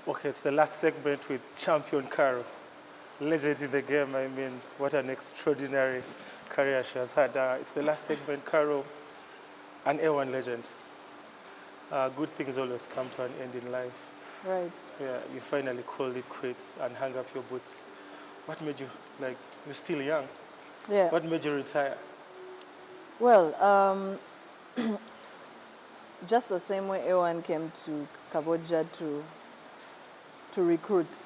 Okay, it's the last segment with champion Caro. Legend in the game, I mean, what an extraordinary career she has had. It's the last segment, Caro, an A1 legend. Good things always come to an end in life. Right. Yeah, you finally called it quits and hung up your boots. What made you, like, you're still young. Yeah. What made you retire? Well, just the same way everyone came to Cambodia to recruit,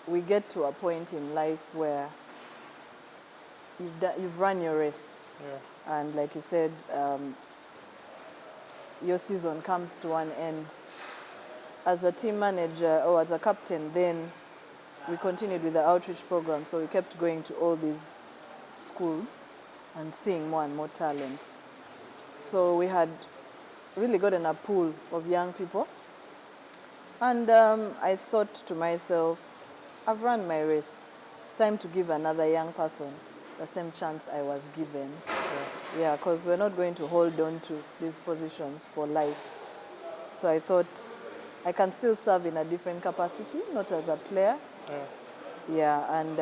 we get to a point in life where you've run your race. Yeah. And like you said, your season comes to an end. As a team manager or as a captain, then we continued with the outreach program. So we kept going to all these schools and seeing more and more talent. So we had really gotten a pool of young people. And I thought to myself, I've run my race. It's time to give another young person the same chance I was given. Yeah, because we're not going to hold on to these positions for life. So I thought I can still serve in a different capacity, not as a player. Yeah, and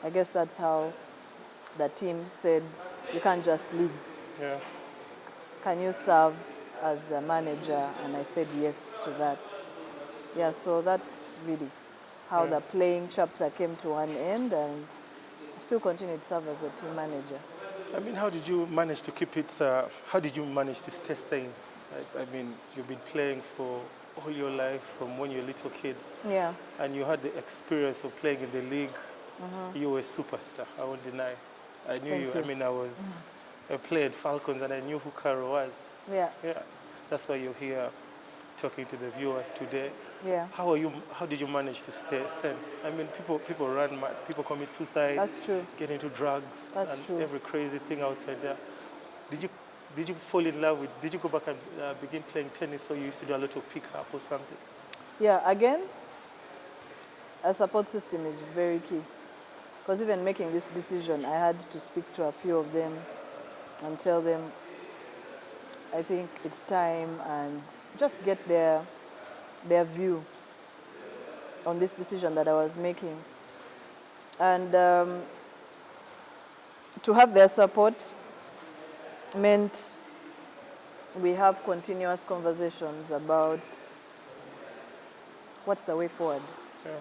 I guess that's how the team said, you can't just leave. Yeah. Can you serve as the manager? And I said yes to that. Yeah, so that's really how the playing chapter came to an end, and I still continue to serve as the team manager. I mean, how did you manage to keep it, how did you manage to stay sane? I mean, you've been playing for all your life from when you were little kids. Yeah. And you had the experience of playing in the league. You were a superstar, I won't deny. I knew Thank you. I mean, I played Falcons and I knew who Caro was. Yeah. Yeah. That's why you're here talking to the viewers today. Yeah. How did you manage to stay sane? I mean, people run mad, people commit suicide. That's true. Get into drugs. That's and true. every crazy thing outside there. Did you fall in love with, did you go back and begin playing tennis, or you used to do a lot of pick-up or something? Yeah, again, a support system is very key. Because even making this decision, I had to speak to a few of them and tell them, I think it's time, and just get their view on this decision that I was making. And to have their support meant we have continuous conversations about what's the way forward. Yeah.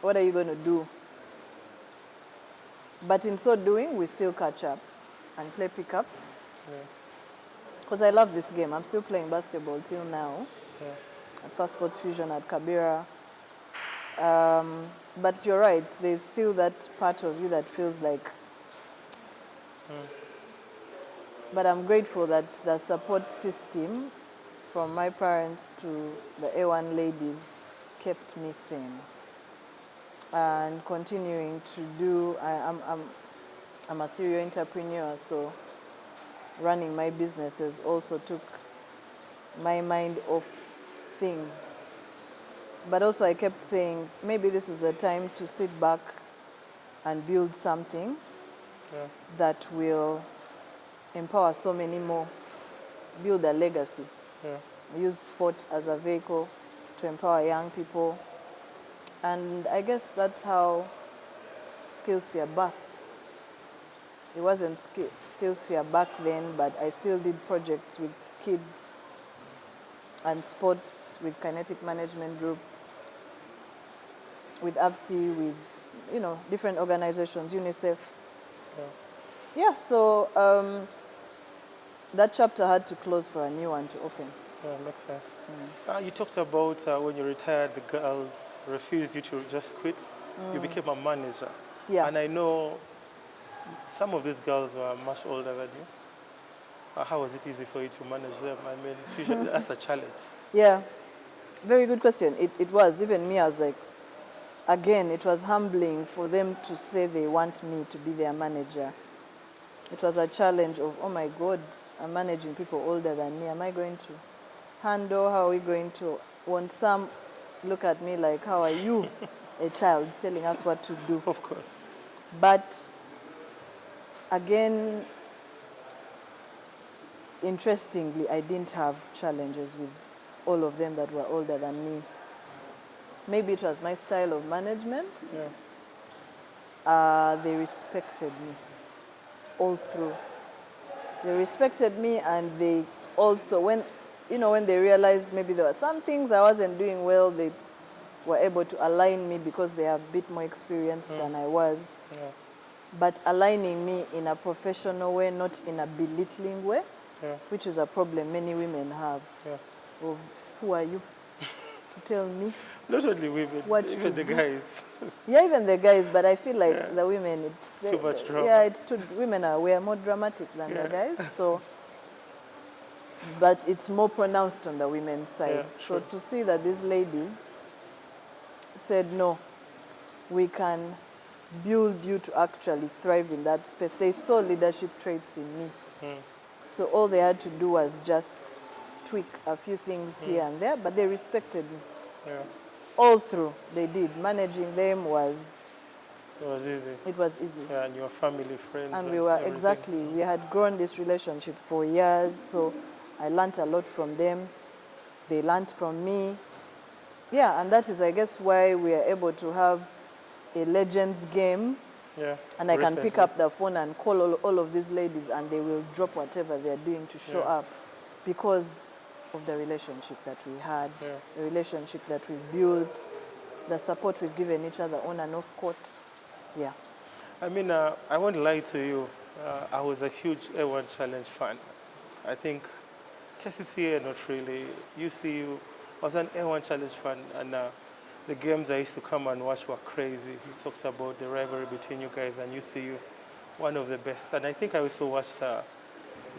What are you going to do? But in so doing, we still catch up and play pickup. Because I love this game. I'm still playing basketball till now. Yeah. At First Sports Fusion at Kabira. But you're right, there's still that part of you that feels like... But I'm grateful that the support system from my parents to the A1 ladies kept me sane. And continuing to do, I'm a serial entrepreneur, so running my businesses also took my mind off things. But also I kept saying, maybe this is the time to sit back and build something that will empower so many more, build a legacy. Use sport as a vehicle to empower young people. And I guess that's how Skillsphere birthed. It wasn't Skillsphere back then, but I still did projects with kids and sports with Kinetic Management Group, with AFSI, with different organizations, UNICEF. Yeah, so that chapter had to close for a new one to open. Yeah, makes sense. You talked about when you retired, the girls refused you to just quit. You became a manager. Yeah. And I know some of these girls were much older than you. How was it easy for you to manage them? I mean, it's usually, that's a challenge. Yeah, very good question. It was. Even me, I was like, again, it was humbling for them to say they want me to be their manager. It was a challenge of, oh my God, I'm managing people older than me. Am I going to handle? How are we going to? Want some look at me like, how are you, a child, telling us what to do? Of course. But again, interestingly, I didn't have challenges with all of them that were older than me. Maybe it was my style of management. Yeah. They respected me all through. They respected me, and they also, when they realized maybe there were some things I wasn't doing well, they were able to align me because they are a bit more experienced than I was. Yeah. But aligning me in a professional way, not in a belittling way, Yeah. which is a problem many women have. Yeah. Of who are you to tell me? Not only women, What even to the do? guys. Yeah, even the guys, but I feel like Yeah. the women, it's Too much drama. Yeah, it's too. We are more dramatic than the guys, so. But it's more pronounced on the women's side. Yeah, So sure. to see that these ladies said, no, we can build you to actually thrive in that space. They saw leadership traits in me. So all they had to do was just tweak a few things here and there, but they respected me. Yeah. All through, they did. Managing them was... It was easy. It was easy. Yeah, and your family, friends. And we were, everything. exactly, we had grown this relationship for years, so I learned a lot from them. They learned from me. Yeah, and that is, I guess, why we are able to have a Legends game. Yeah. And I can pick Recently. up the phone and call all of these ladies, and they will drop whatever they're doing to show up because of the relationship that we had, the relationship that we built, the support we've given each other on and off court. Yeah. I mean, I won't lie to you. I was a huge A1 Challenge fan. I think Kisukye, not really. UCU, I was an A1 Challenge fan, and the games I used to come and watch were crazy. You talked about the rivalry between you guys and UCU, one of the best. And I think I also watched the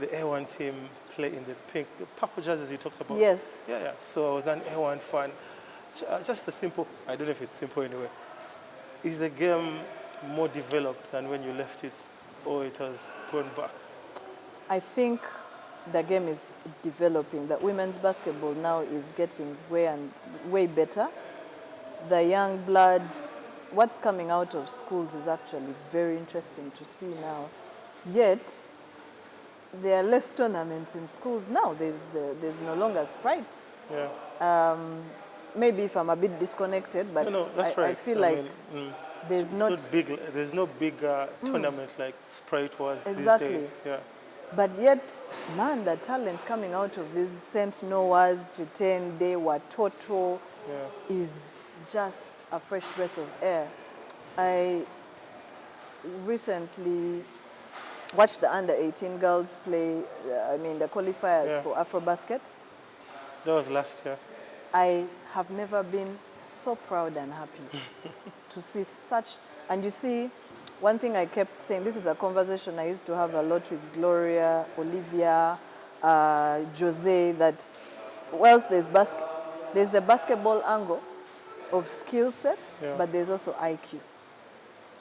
A1 team play in the purple jerseys you talked about. Yes. Yeah, yeah. So I was an A1 fan. Just a simple, I don't know if it's simple anyway. Is the game more developed than when you left it, or it has gone back? I think the game is developing. The women's basketball now is getting way better. The young blood, what's coming out of schools is actually very interesting to see now. Yet, there are less tournaments in schools now. There's no longer Sprite. Yeah. Maybe if I'm a bit disconnected, but No, that's right. I feel like there's it's not big. There's no big tournament like Sprite was Exactly. these days. Yeah. But yet, man, the talent coming out of these St. Noah's, Chitende, Watoto is just a fresh breath of air. I recently watched the under-18 girls play, the qualifiers for AfroBasket. That was last year. I have never been so proud and happy to see such, and you see, one thing I kept saying, this is a conversation I used to have a lot with Gloria, Olivia, Jose, that whilst there's the basketball angle of skill set, but there's also IQ.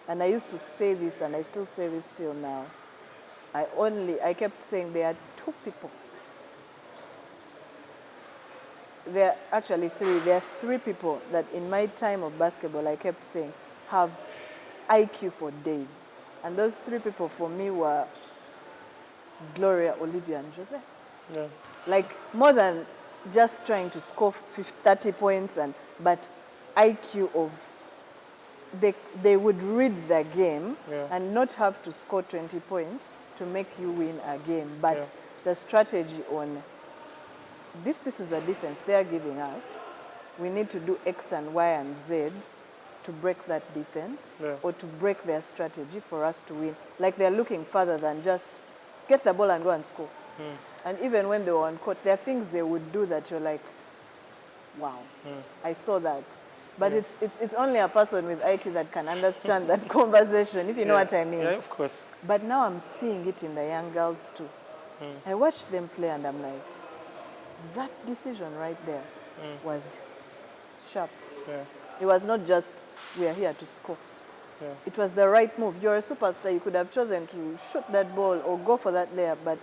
And I used to say this, and I still say this till now. I kept saying there are two people. There are actually three. There are three people that in my time of basketball, I kept saying, have IQ for days. And those three people for me were Gloria, Olivia, and Jose. Yeah. Like more than just trying to score 30 points, but IQ of, they would read the game and not have to score 20 points to make you win a game. But the strategy on, if this is the defense they're giving us, we need to do X and Y and Z to break that defense or to break their strategy for us to win. Like they're looking further than just get the ball and go and score. And even when they were on court, there are things they would do that you're like, wow, I saw that. But it's only a person with IQ that can understand that conversation, if you know what I mean. Yeah, of course. But now I'm seeing it in the young girls too. I watch them play and I'm like, that decision right there was sharp. Yeah. It was not just, we are here to score. Yeah. It was the right move. You're a superstar. You could have chosen to shoot that ball or go for that layup, but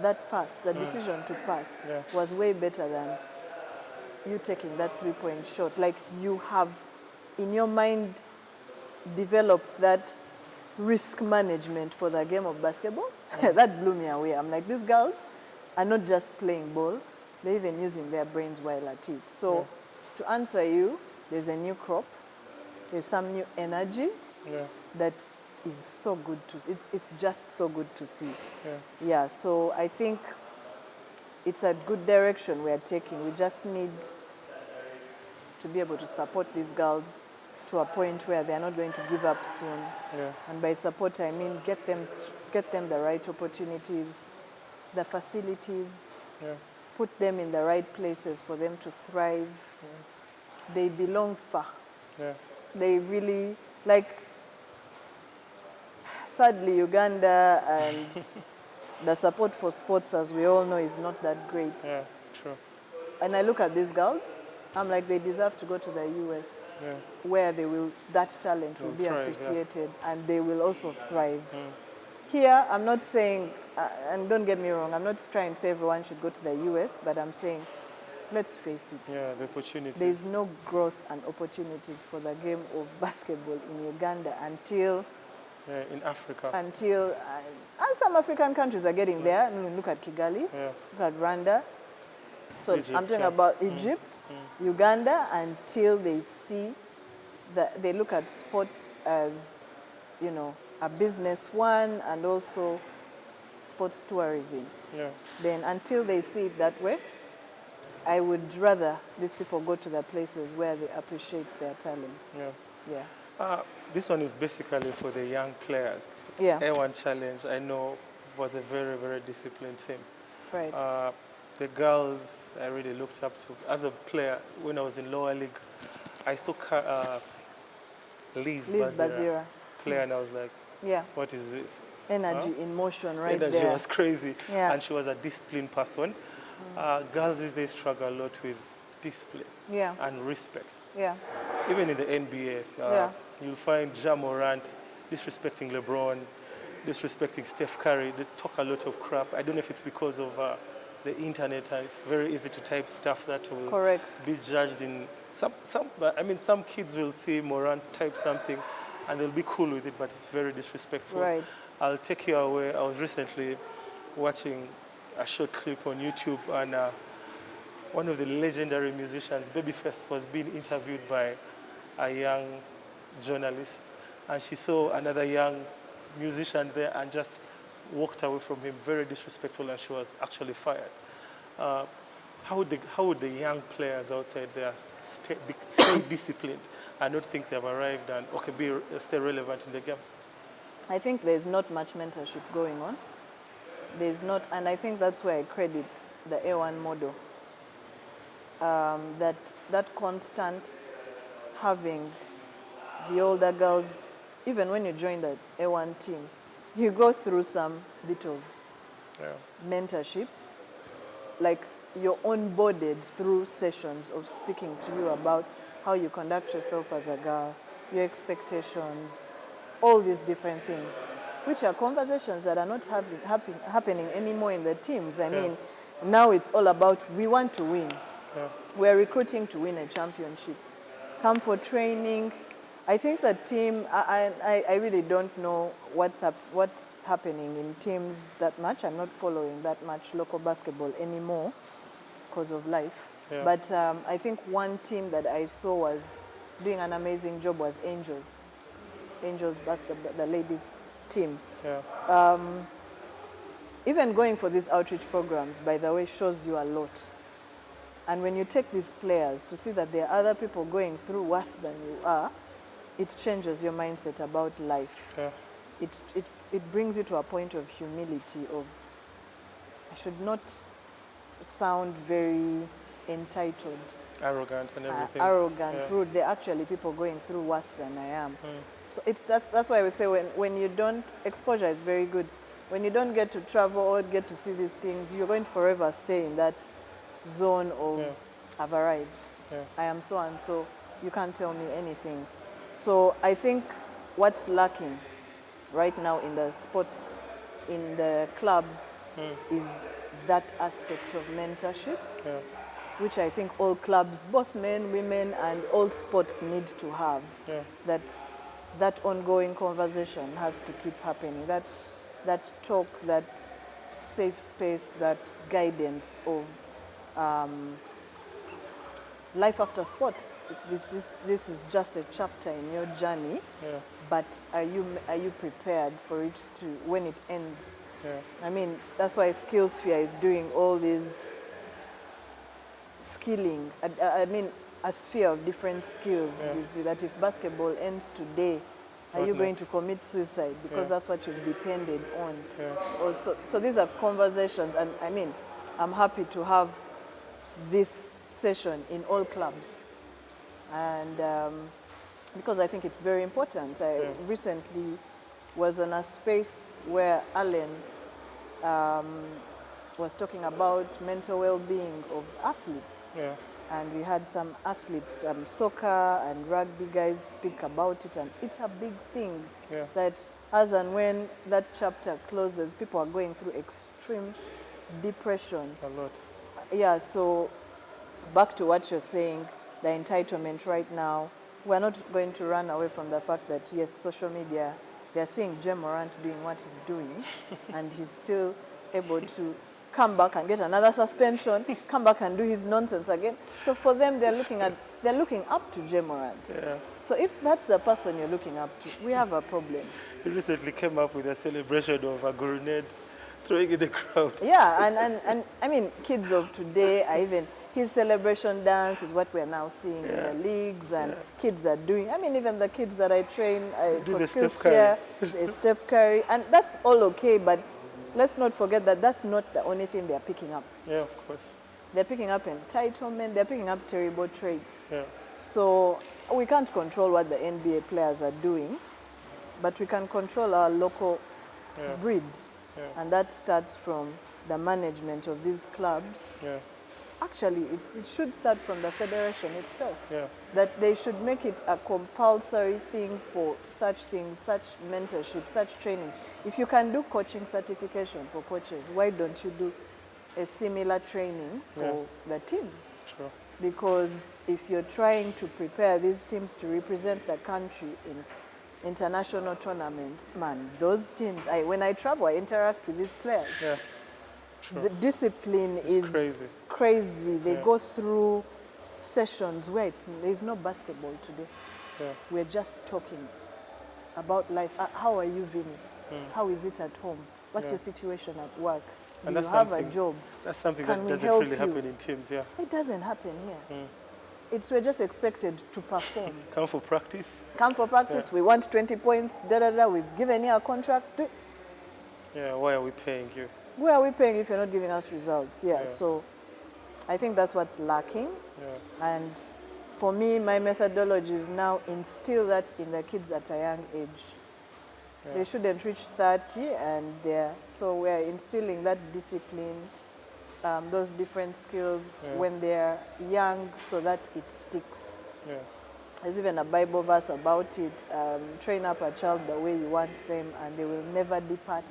that pass, the decision to pass, was way better than you taking that three-point shot. Like you have, in your mind, developed that risk management for the game of basketball. That blew me away. I'm like, these girls, are not just playing ball, they're even using their brains while at it. So to answer you, there's a new crop, there's some new energy that is so good to, it's just so good to see. Yeah, so I think it's a good direction we are taking. We just need to be able to support these girls to a point where they're not going to give up soon. And by support, I mean get them the right opportunities, the facilities, put them in the right places for them to thrive. They belong far. They really, like, sadly, Uganda and the support for sports, as we all know, is not that great. Yeah, true. And I look at these girls, I'm like, they deserve to go to the US, where that talent will be thrive, appreciated, and they will also thrive. Here, I'm not saying, and don't get me wrong, I'm not trying to say everyone should go to the US, but I'm saying, let's face it. Yeah, the opportunities. There's no growth and opportunities for the game of basketball in Uganda until... in Africa. And some African countries are getting there. I mean, look at Kigali, look at Rwanda. So Egypt, I'm talking about Egypt, Uganda, until they see that they look at sports as, you know, a business one and also sports tourism. Then until they see it that way, I would rather these people go to the places where they appreciate their talent. This one is basically for the young players. A1 Challenge, I know, was a very, very disciplined team. Right. The girls I really looked up to. As a player, when I was in lower league, I saw Liz Bazira play, and I was like, what is this? Energy in motion right Energy there. was crazy. And she was a disciplined person. Girls these days struggle a lot with discipline and respect. Even in the NBA, you'll find Ja Morant disrespecting LeBron, disrespecting Steph Curry. They talk a lot of crap. I don't know if it's because of the internet, and it's very easy to type stuff that will be judged in some kids will see Morant type something and they'll be cool with it, but it's very disrespectful. I'll take you away. I was recently watching a short clip on YouTube, and one of the legendary musicians, Babyface, was being interviewed by a young journalist, and she saw another young musician there and just walked away from him, very disrespectful, and she was actually fired. How would the young players outside there stay disciplined and not think they have arrived and stay relevant in the game? I think there's not much mentorship going on. There's not, and I think that's where I credit the A1 model. That constant having the older girls, even when you join the A1 team, you go through some bit of mentorship, like you're onboarded through sessions of speaking to you about how you conduct yourself as a girl, your expectations, all these different things, which are conversations that are not happening anymore in the teams. I mean, now it's all about, we want to win. We're recruiting to win a championship. Come for training. I think the team, I really don't know what's happening in teams that much. I'm not following that much local basketball anymore because of life. But I think one team that I saw was doing an amazing job was Angels. Angels, the ladies team. Even going for these outreach programs, by the way, shows you a lot. And when you take these players to see that there are other people going through worse than you are, it changes your mindset about life. It brings you to a point of humility, of I should not sound very entitled. Arrogant and everything. Rude. There are actually people going through worse than I am. So that's why we say when you don't, exposure is very good. When you don't get to travel or get to see these things, you're going to forever stay in that zone of I've arrived. I am so and so. You can't tell me anything. So I think what's lacking right now in the sports, in the clubs, is that aspect of mentorship, which I think all clubs, both men, women, and all sports need to have. That ongoing conversation has to keep happening. That talk, that safe space, that guidance of life after sports. This is just a chapter in your journey, Yeah. but are you prepared for it to, when it ends? Yeah. I mean, that's why Skillsphere is doing all these skilling. I mean, a sphere of different skills. Yeah. You see that if basketball ends today, are What you going to next? commit suicide? Because Yeah. that's what you've depended on. Yeah. Also, so these are conversations, and I mean, I'm happy to have this session in all clubs, and because I think it's very important. I recently was on a space where Alan was talking about mental well-being of athletes. Yeah. And we had some athletes, soccer and rugby guys speak about it, and it's a big thing. Yeah. That as and when that chapter closes, people are going through extreme depression. A lot. Yeah, so back to what you're saying, the entitlement right now, we're not going to run away from the fact that, yes, social media, they're seeing Jay Morant doing what he's doing, and he's still able to come back and get another suspension, come back and do his nonsense again. So for them, they're looking up to Jay Morant. Yeah. So if that's the person you're looking up to, we have a problem. He recently came up with a celebration of a grenade throwing in the crowd. Yeah, and I mean, kids of today are even, his celebration dance is what we're now seeing in the leagues, and kids are doing, I mean, even the kids that I train Do for the Steph Skillsphere, Steph Curry, and that's all okay, but let's not forget that that's not the only thing they're picking up. Yeah, of course. They're picking up entitlement, they're picking up terrible traits. Yeah. So we can't control what the NBA players are doing, but we can control our local breeds. Yeah. And that starts from the management of these clubs. Yeah. Actually, it should start from the federation itself. Yeah. That they should make it a compulsory thing for such things, such mentorship, such trainings. If you can do coaching certification for coaches, why don't you do a similar training for the teams? True. Because if you're trying to prepare these teams to represent the country in international tournaments, man, those teams, when I travel, I interact with these players. Yeah. True. The discipline is crazy. They go through sessions where there's no basketball today. Yeah. We're just talking about life. How are you, Vinnie? How is it at home? What's your situation at work? And Do you have a job? That's something Can that we doesn't help really you? happen in teams, yeah. It doesn't happen here. We're just expected to perform. Come for practice. Come for practice, we want 20 points, we've given you a contract. Yeah, why are we paying you? Where are we paying if you're not giving us results? Yeah, so I think that's what's lacking. Yeah. And for me, my methodology is now instill that in the kids at a young age. They shouldn't reach 30 and so we're instilling that discipline, those different skills when they're young so that it sticks. Yeah. There's even a Bible verse about it. Train up a child the way you want them and they will never depart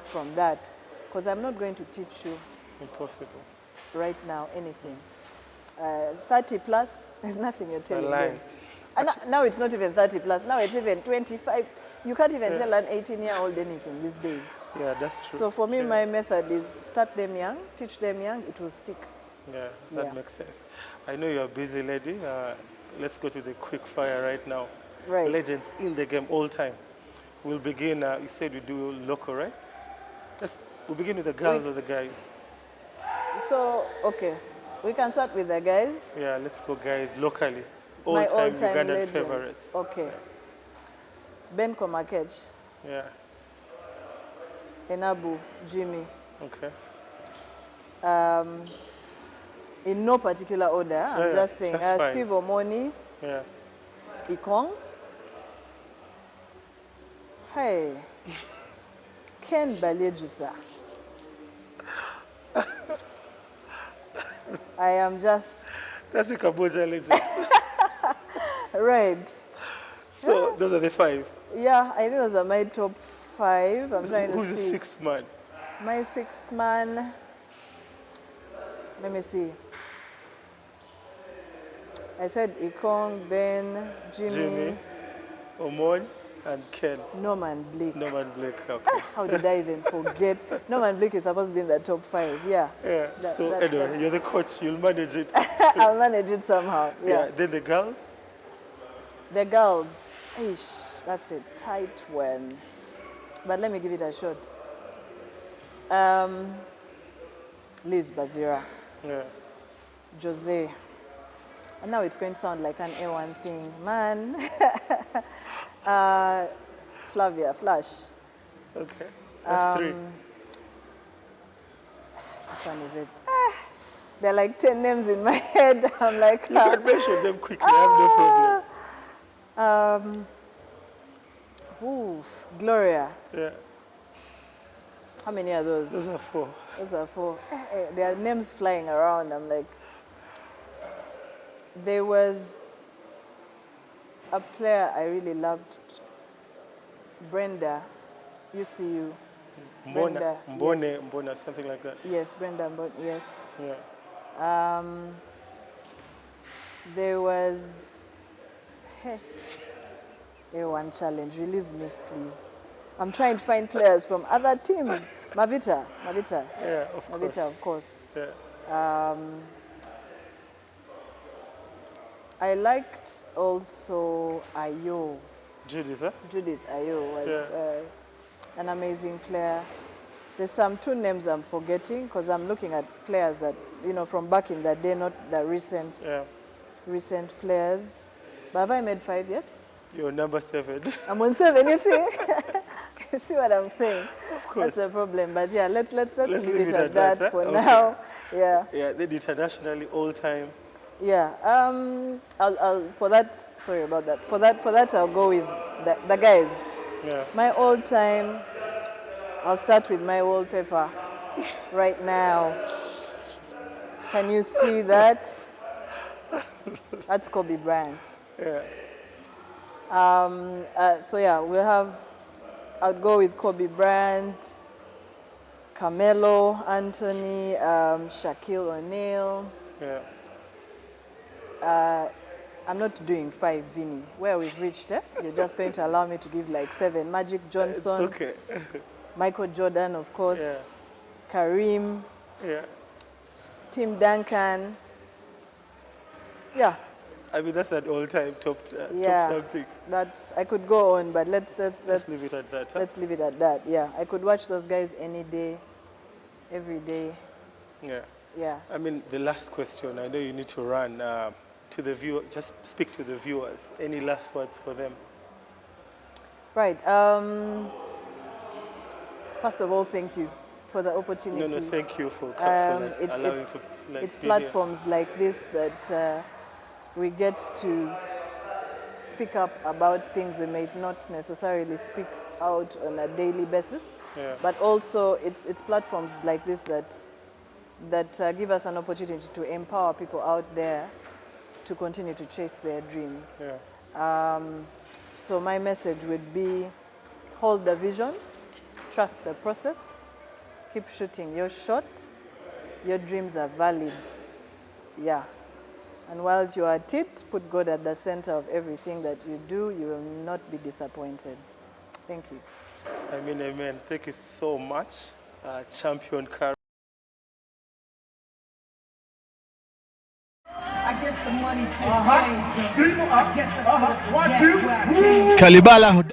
from that. Because I'm not going to teach you Impossible. right now anything. 30 plus, there's nothing you're telling them. And now it's not even 30 plus, now it's even 25. You can't even tell an 18-year-old anything these days. Yeah, that's true. So for me, my method is start them young, teach them young, it will stick. Yeah, that makes sense. I know you're a busy lady. Let's go to the quick fire right now. Right. Legends in the game all time. We'll begin, you said we do local, right? We'll begin with the girls or the guys? So, okay, we can start with the guys. Yeah, let's go guys locally. My All-time all-time Ugandan legends. favorites. Okay. Ben Komakech, Yeah, Enabu, Jimmy. okay. In no particular order, I'm just saying. Steve Omoni, Yeah. Ikong. Hey, Ken Balejusa. I am just... That's the Kamboja legend. Right. So those are the 5. Yeah, I think those are my top 5. I'm trying to Who's see. the 6th man? My 6th man, let me see. I said Ikong, Ben, Jimmy. Omon. And Ken. Norman Blake. Norman Blake, okay. How did I even forget? Norman Blake is supposed to be in the top 5, yeah. Yeah, anyway, you're the coach, you'll manage it. I'll manage it somehow, yeah. Then the girls? The girls, that's a tight one. But let me give it a shot. Liz Bazira. Yeah. Jose. And now it's going to sound like an A1 thing. Man. Flavia, Flash. Okay, that's 3. This one is it. There are like 10 names in my head. I'm like... You can mention them quickly, I have no problem. Gloria. Yeah. How many are those? Those are 4. Those are 4. There are names flying around. I'm like... There was a player I really loved, Brenda, UCU. Mbona, yes. Mbona, something like that. Yes, Brenda, yes. Yeah. There was, A1 challenge, release me, please. I'm trying to find players from other teams. Mavita. Yeah, of course. Mavita, of course. Yeah. I liked also Ayo. Judith, huh? Judith Ayo was an amazing player. There's 2 names I'm forgetting because I'm looking at players that, from back in the day, not the recent players. But have I made 5 yet? You're number 7. I'm on 7, you see? You see what I'm saying? Of course. That's the problem. But yeah, let's leave it at that that for okay. now. Yeah. Yeah, then internationally all time. Yeah. I'll for that. Sorry about that. For that, I'll go with the guys. Yeah. My all time. I'll start with my wallpaper right now. Can you see that? That's Kobe Bryant. Yeah. So yeah, I'll go with Kobe Bryant, Carmelo Anthony, Shaquille O'Neal. Yeah. I'm not doing 5, Vinnie. Where we've reached, You're just going to allow me to give like 7. Magic Johnson. It's okay. Michael Jordan, of course. Yeah. Kareem. Yeah. Tim Duncan. Yeah. I mean, that's an all-time top something. I could go on, but let's leave it at that. Huh? Let's leave it at that. Yeah, I could watch those guys any day, every day. Yeah. Yeah. I mean, the last question. I know you need to run to the viewer. Just speak to the viewers. Any last words for them? Right. First of all, thank you for the opportunity. No, thank you for allowing it's platforms like this that we get to speak up about things we may not necessarily speak out on a daily basis. Yeah. But also, it's platforms like this that give us an opportunity to empower people out there to continue to chase their dreams. Yeah. So my message would be, hold the vision, trust the process, keep shooting your shot. Your dreams are valid. Yeah. And while you are at it, put God at the center of everything that you do. You will not be disappointed. Thank you. I mean, amen. Thank you so much, Champion Caro. I guess the money says, I guess that's what Kalibala